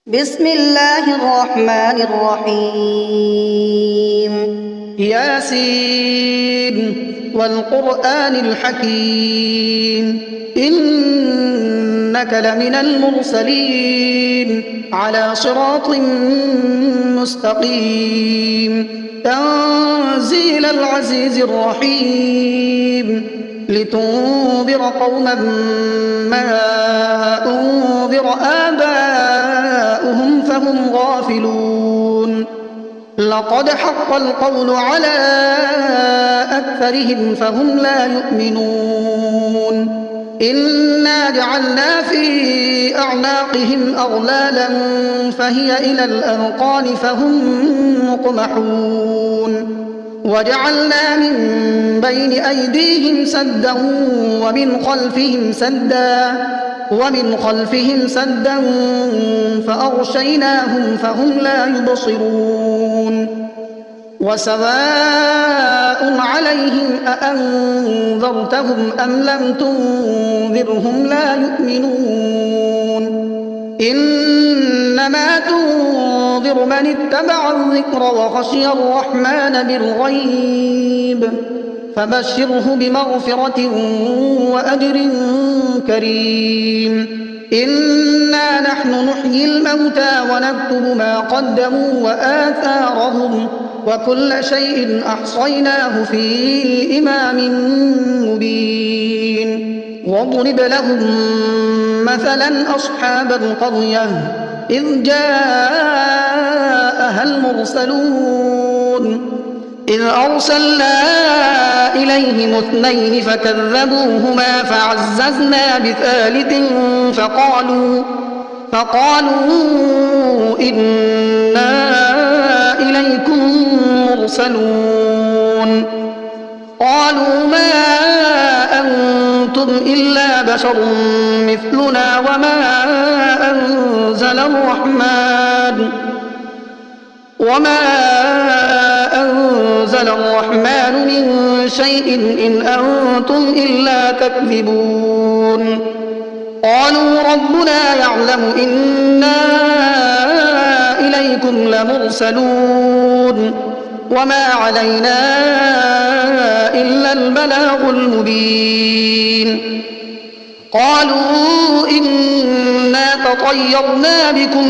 بسم الله الرحمن الرحيم ياسين والقرآن الحكيم إنك لمن المرسلين على صراط مستقيم تنزيل العزيز الرحيم لتنذر قوما ما أنذر آباؤهم فهم غافلون لقد حق القول على أكثرهم فهم لا يؤمنون إنا جعلنا في أعناقهم أغلالا فهي إلى الأذقان فهم مقمحون وجعلنا من بين أيديهم سدا ومن خلفهم سدا فأغشيناهم فهم لا يبصرون وسواء عليهم أأنذرتهم أم لم تنذرهم لا يؤمنون إنما تنذر من اتبع الذكر وخشي الرحمن بالغيب فبشره بمغفرة وأجر كريم إنا نحن نحيي الموتى ونكتب ما قدموا وآثارهم وكل شيء أحصيناه في إمام مبين واضرب لهم مثلا أصحاب القرية إذ جاءها المرسلون إذ أرسلنا إليهم اثنين فكذبوهما فعززنا بثالث فقالوا إنا إليكم مرسلون قالوا ما أنتم إلا بشر مثلنا وما أنزل الرحمن من شيء إن أنتم إلا تكذبون قالوا ربنا يعلم إنا إليكم لمرسلون وما علينا إلا البلاغ المبين قالوا إنا تطيرنا بكم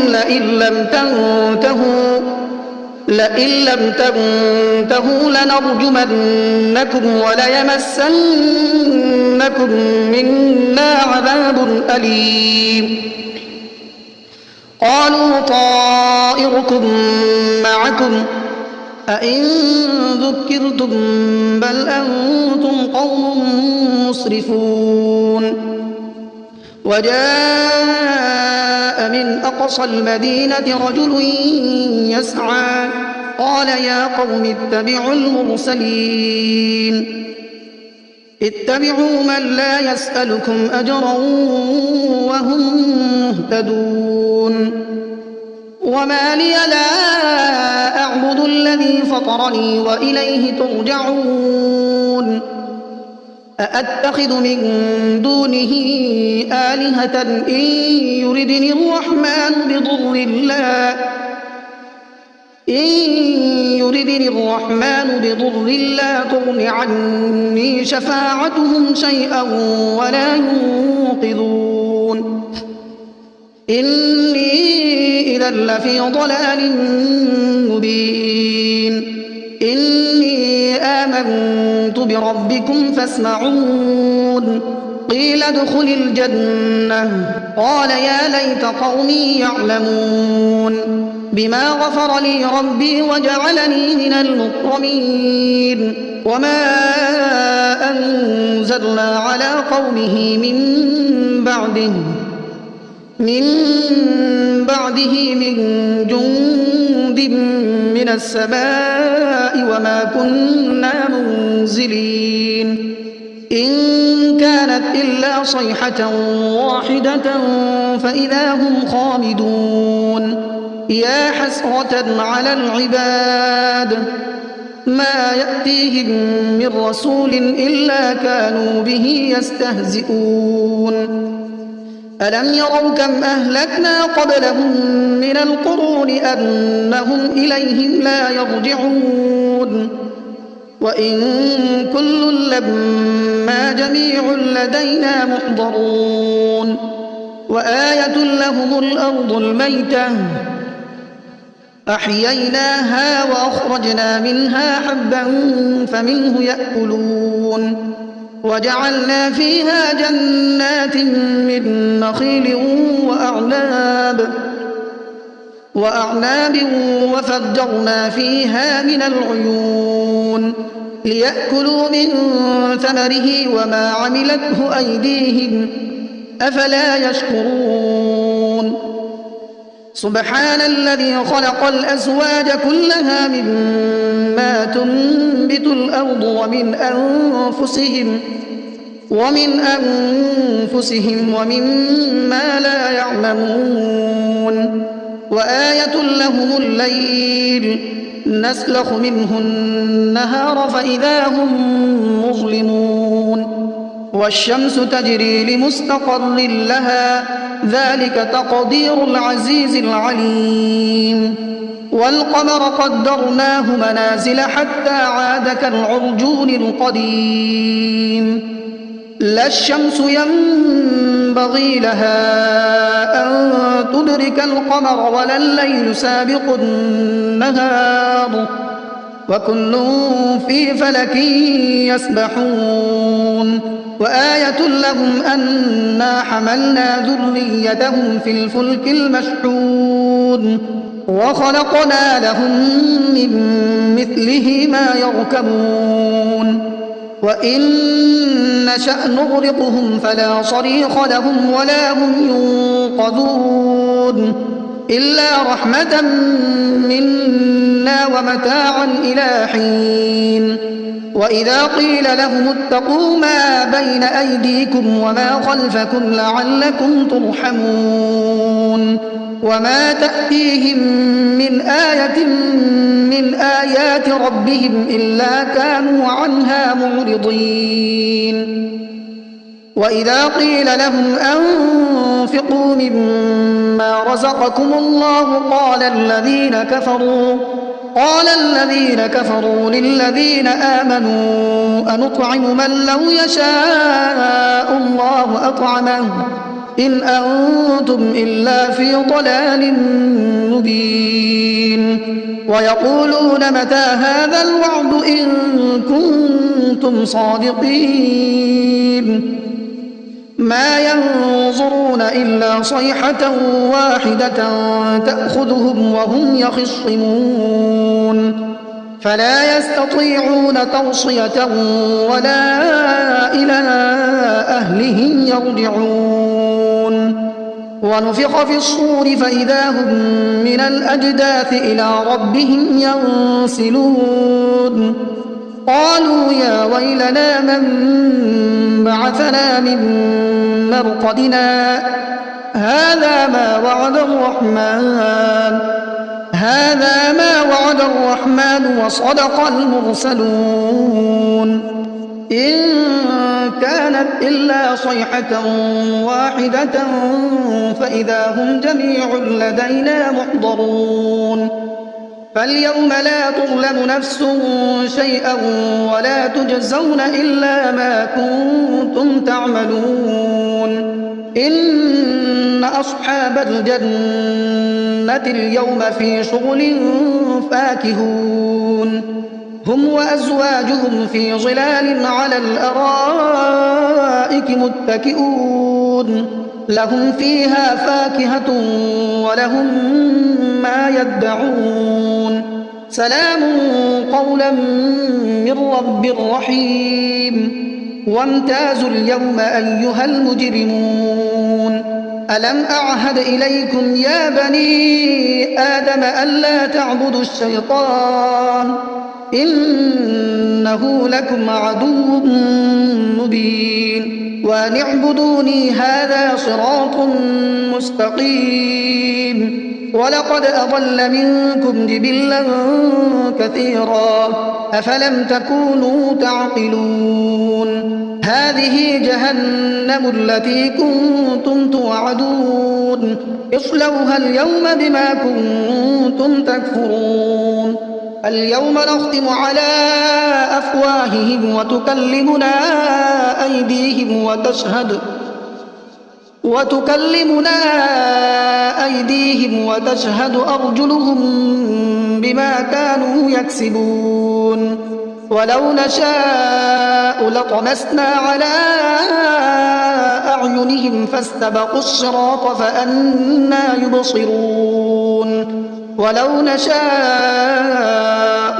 لئن لم تنتهوا لنرجمنكم وليمسنكم منا عذاب أليم قالوا طائركم معكم أئن ذكرتم بل أنتم قوم مسرفون وجاء من أقصى المدينة رجل يسعى قال يا قوم اتبعوا المرسلين اتبعوا من لا يسألكم أجرا وهم مهتدون وما لي لا أعبد الذي فطرني وإليه ترجعون أأتخذ من دونه آلهة إن يردني الرحمن بضر لا تغن عني شفاعتهم شيئا ولا ينقذون إني إذا لفي ضلال مبين إني آمنت بربكم فاسمعون قيل ادخل الجنة قال يا ليت قومي يعلمون بما غفر لي ربي وجعلني من المكرمين وما أنزلنا على قومه من بعده من جند من السماء وما كنا منزلين إن كانت إلا صيحة واحدة فإذا هم خامدون يا حسرة على العباد ما يأتيهم من رسول إلا كانوا به يستهزئون ألم يروا كم أهلكنا قبلهم من القرون أنهم إليهم لا يرجعون وإن كل لما جميع لدينا محضرون وآية لهم الأرض الميتة أحييناها وأخرجنا منها حبا فمنه يأكلون وجعلنا فيها جنات من نخيل وأعناب وفجرنا فيها من العيون ليأكلوا من ثمره وما عملته أيديهم أفلا يشكرون سبحان الذي خلق الأزواج كلها مما تنبت الأرض ومن أنفسهم ومما لا يعلمون وآية لهم الليل نسلخ منه النهار فإذا هم مظلمون والشمس تجري لمستقر لها ذلك تقدير العزيز العليم والقمر قدرناه منازل حتى عاد كالعرجون القديم لا الشمس ينبغي لها أن تدرك القمر ولا الليل سابق النهار وكل في فلك يسبحون وآية لهم أنا حملنا ذريتهم في الفلك المشحون وخلقنا لهم من مثله ما يركبون وإن نشأ نغرقهم فلا صريخ لهم ولا هم ينقذون إلا رحمة منا ومتاعا إلى حين وإذا قيل لهم اتقوا ما بين أيديكم وما خلفكم لعلكم ترحمون وما تأتيهم من آية من آيات ربهم إلا كانوا عنها معرضين وإذا قيل لهم أنفقوا مما رزقكم الله قال الذين كفروا للذين آمنوا أنطعم من لو يشاء الله أطعمه إن أنتم إلا في ضلال مبين ويقولون متى هذا الوعد إن كنتم صادقين ما ينظرون إلا صيحة واحدة تأخذهم وهم يخصمون فلا يستطيعون توصية ولا إلى أهلهم يرجعون ونفخ في الصور فإذا هم من الأجداث إلى ربهم ينسلون قالوا يا ويلنا من بعثنا من مرقدنا هذا ما وعد الرحمن وصدق المرسلون إن كانت إلا صيحة واحدة فإذا هم جميع لدينا محضرون فاليوم لا تظلم نفس شيئا ولا تجزون إلا ما كنتم تعملون إن أصحاب الجنة اليوم في شغل فاكهون هم وأزواجهم في ظلال على الأرائك متكئون لهم فيها فاكهة ولهم ما يدعون سلام قولا من رب رحيم وامتازوا اليوم أيها المجرمون ألم أعهد إليكم يا بني آدم ألا تعبدوا الشيطان إنه لكم عدو مبين وأن اعبدوني هذا صراط مستقيم ولقد أضل منكم جبلا كثيرا أفلم تكونوا تعقلون هذه جهنم التي كنتم توعدون اصلوها اليوم بما كنتم تكفرون اليوم نختم على أفواههم وتكلمنا أيديهم وتشهد أرجلهم بما كانوا يكسبون ولو نشاء لطمسنا على أعينهم فاستبقوا الصراط فأنى يبصرون ولو نشاء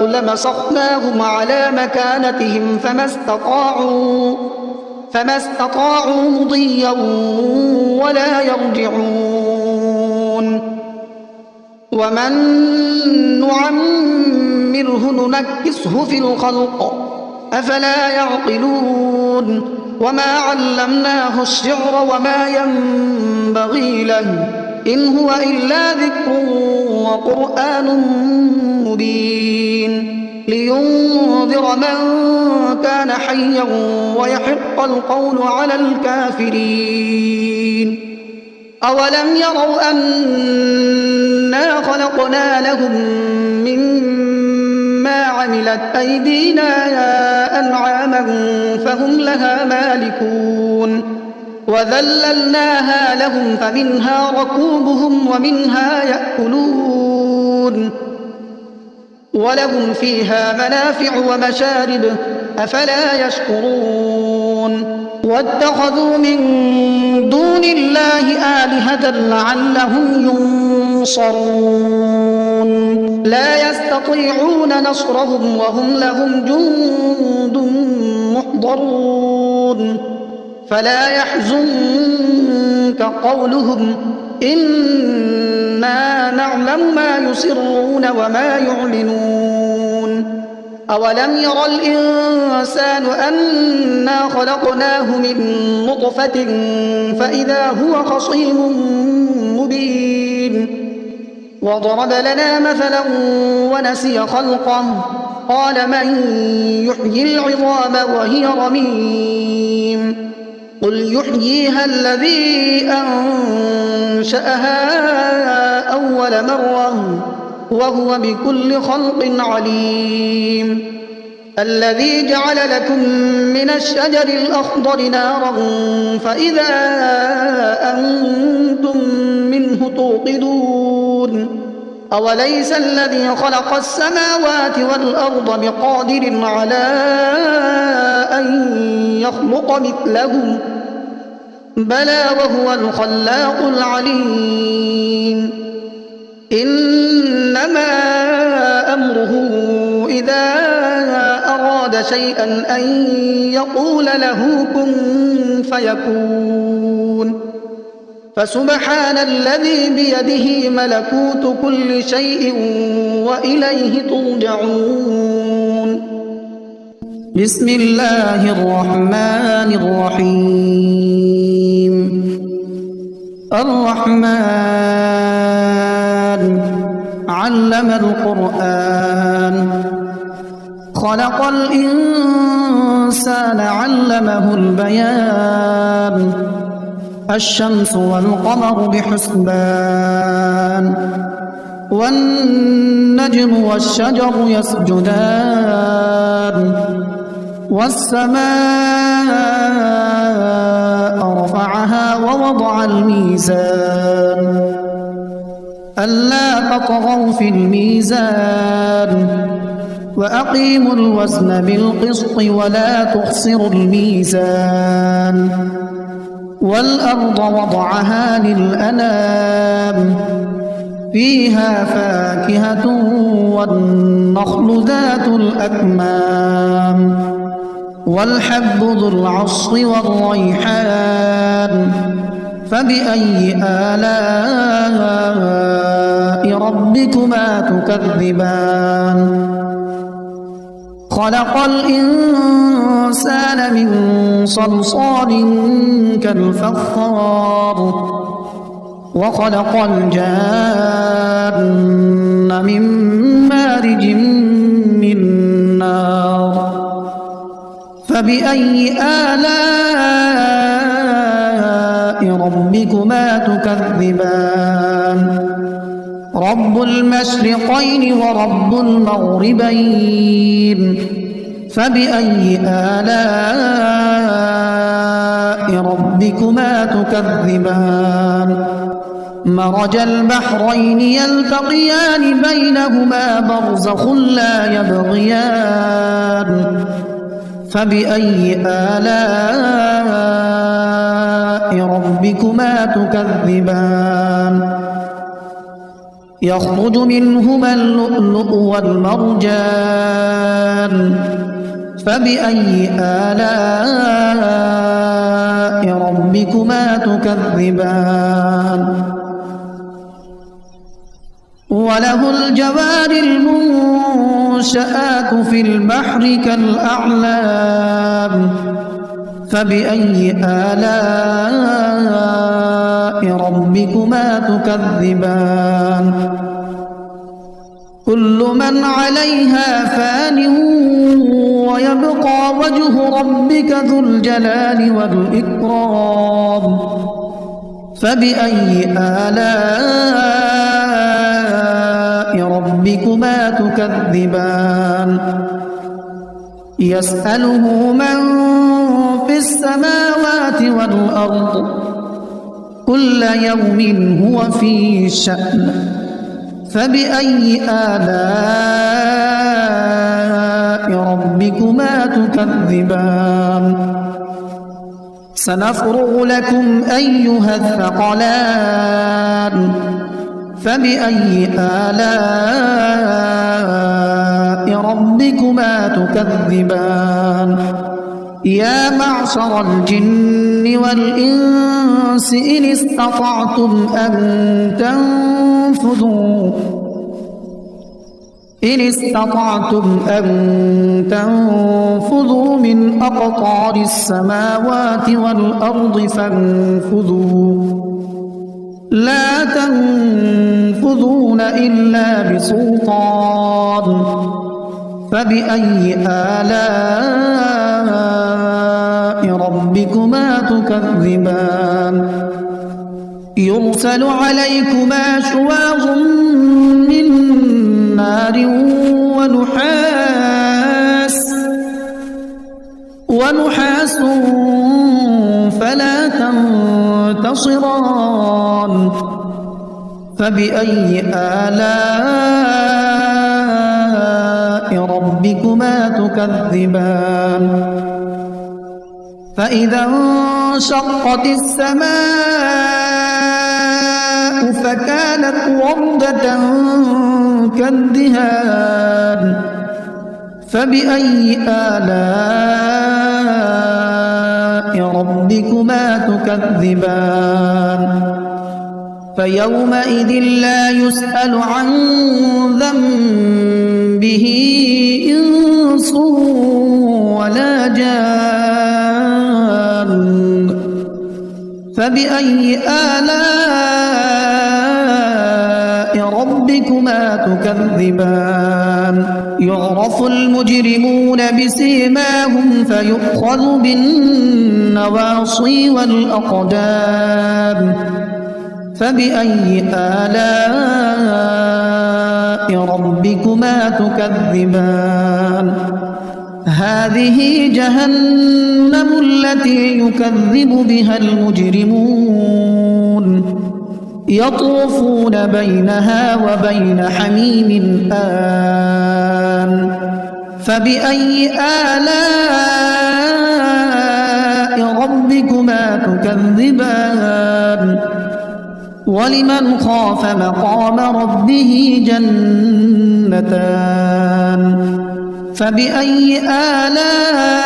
لمسخناهم على مكانتهم فما استطاعوا مضيا ولا يرجعون ومن نعمره ننكسه في الخلق أفلا يعقلون وما علمناه الشعر وما ينبغي له إن هو إلا ذكر وقرآن مبين لينذر من كان حيا ويحق القول على الكافرين أولم يروا أنا خلقنا لهم مما عملت أيدينا أنعاما فهم لها مالكون وذللناها لهم فمنها ركوبهم ومنها يأكلون ولهم فيها منافع ومشارب أفلا يشكرون واتخذوا من دون الله آلهة لعلهم ينصرون لا يستطيعون نصرهم وهم لهم جند محضرون فلا يحزنك قولهم إنا نعلم ما يسرون وما يعلنون أولم ير الإنسان أنا خلقناه من نطفة فإذا هو خصيم مبين وضرب لنا مثلا ونسي خلقه قال من يحيي العظام وهي رميم قل يحييها الذي أنشأها أول مرة وهو بكل خلق عليم الذي جعل لكم من الشجر الأخضر نارا فإذا أنتم منه توقدون أوليس الذي خلق السماوات والأرض بقادر على أن يخلق مثلهم بلى وهو الخلاق العليم إنما أمره إذا أراد شيئا أن يقول له كن فيكون فسبحان الذي بيده ملكوت كل شيء وإليه ترجعون بسم الله الرحمن الرحيم الرحمن علم القرآن خلق الإنسان علمه البيان الشمس والقمر بحسبان والنجم والشجر يسجدان والسماء رفعها ووضع الميزان ألا تطغوا في الميزان وأقيموا الوزن بالقسط ولا تخسروا الميزان والأرض وضعها للأنام فيها فاكهة والنخل ذات الأكمام والحب ذو العصف والريحان فبأي آلاء ربكما تكذبان خلق الإنسان من صلصال كالفخار وخلق الجان من مارج من نار فبأي آلاء ربكما تكذبان رب المشرقين ورب المغربين فبأي آلاء ربكما تكذبان مرج البحرين يلتقيان بينهما برزخ لا يبغيان فبأي آلاء ربكما تكذبان يخرج منهما اللؤلؤ والمرجان فبأي آلاء ربكما تكذبان وله الجوار المنشآت في البحر كالأعلام فبأي آلاء ربكما تكذبان كل من عليها فان ويبقى وجه ربك ذو الجلال والإكرام فبأي آلاء ربكما تكذبان يسأله من في السماوات والأرض كل يوم هو في شأن فبأي آلاء ربكما تكذبان سنفرغ لكم أيها الثقلان فبأي آلاء ربكما تكذبان يا معشر الجن والإنس إن استطعتم أن تنفذوا من أقطار السماوات والأرض فانفذوا لا تنفذون إلا بسلطان فبأي آلاء ربكما تكذبان يرسل عليكما شواظ من نار ونحاس فلا تنتصران فبأي آلاء ربكما تكذبان فإذا انشقت السماء فكانت وردة كالدهان فبأي آلاء ربكما تكذبان فيومئذ لا يسأل عن ذنبه إنس ولا جان فبأي آلاء ربكما تكذبان يعرف المجرمون بسيماهم فيؤخذ بالنواصي والأقدام فبأي آلاء ربكما تكذبان هذه جهنم التي يكذب بها المجرمون يطوفون بينها وبين حميم آن فبأي آلاء ربكما تكذبان ولمن خاف مقام ربه جنتان فبأي آلاء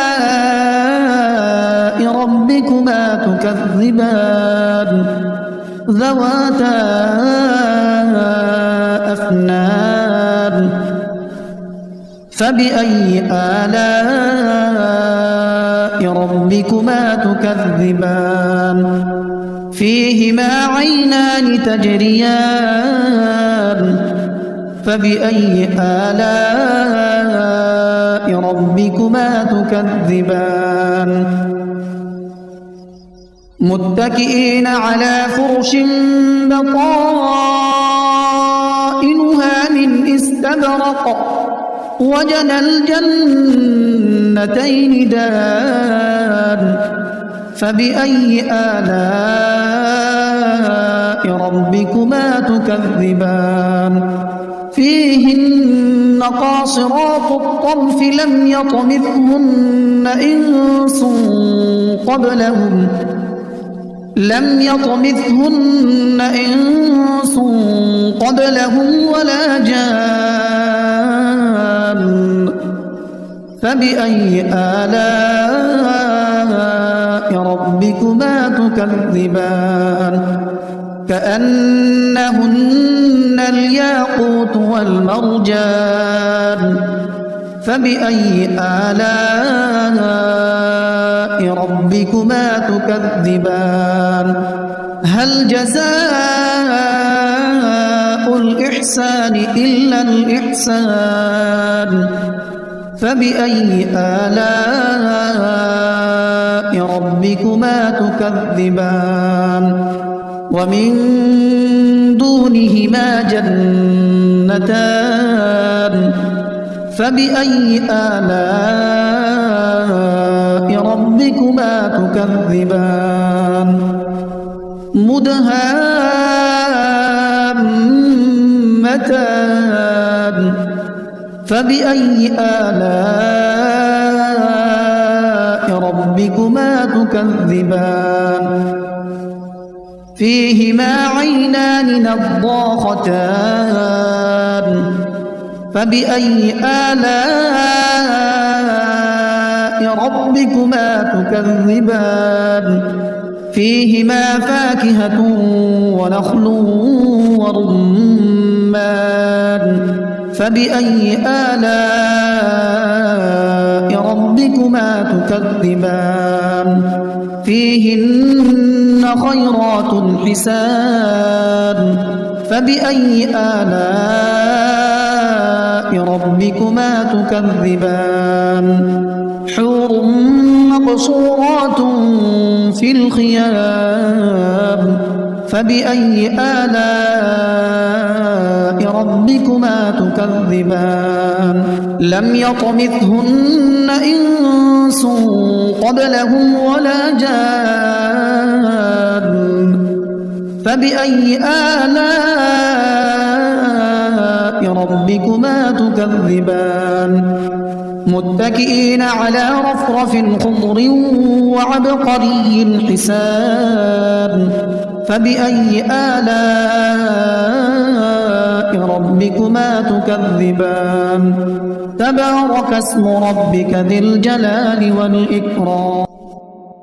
ربكما تكذبان ذواتا أفنان فبأي آلاء ربكما تكذبان فيهما عينان تجريان فبأي آلاء ربكما تكذبان تكذبان متكئين على فرش بطائنها من استبرق وجنى الجنتين دان فبأي آلاء ربكما تكذبان فيهن قاصرات الطرف لم يطمثهن إنس قبلهم ولا جان فبأي آلاء ربكما تكذبان كأنهن الياقوت والمرجان فبأي آلاء ربكما تكذبان هل جزاء الإحسان إلا الإحسان فبأي آلاء ربكما تكذبان ومن دونهما جنتان فبأي آلاء ربكما تكذبان مدهامتان فبأي آلاء ربكما تكذبان فيهما عينان نضاختان فبأي آلاء ربكما تكذبان فيهما فاكهة ونخل ورمان فبأي آلاء ربكما تكذبان فيهن خيرات حسان فبأي آلاء ربكما تكذبان حور مقصورات في الخيام فبأي آلاء ربكما تكذبان لم يطمثهن إنس قبلهم ولا جان فبأي آلاء ربكما تكذبان متكئين على رفرف خضر وعبقري حسان فبأي آلاء ربكما تكذبان تبارك اسم ربك ذي الجلال والإكرام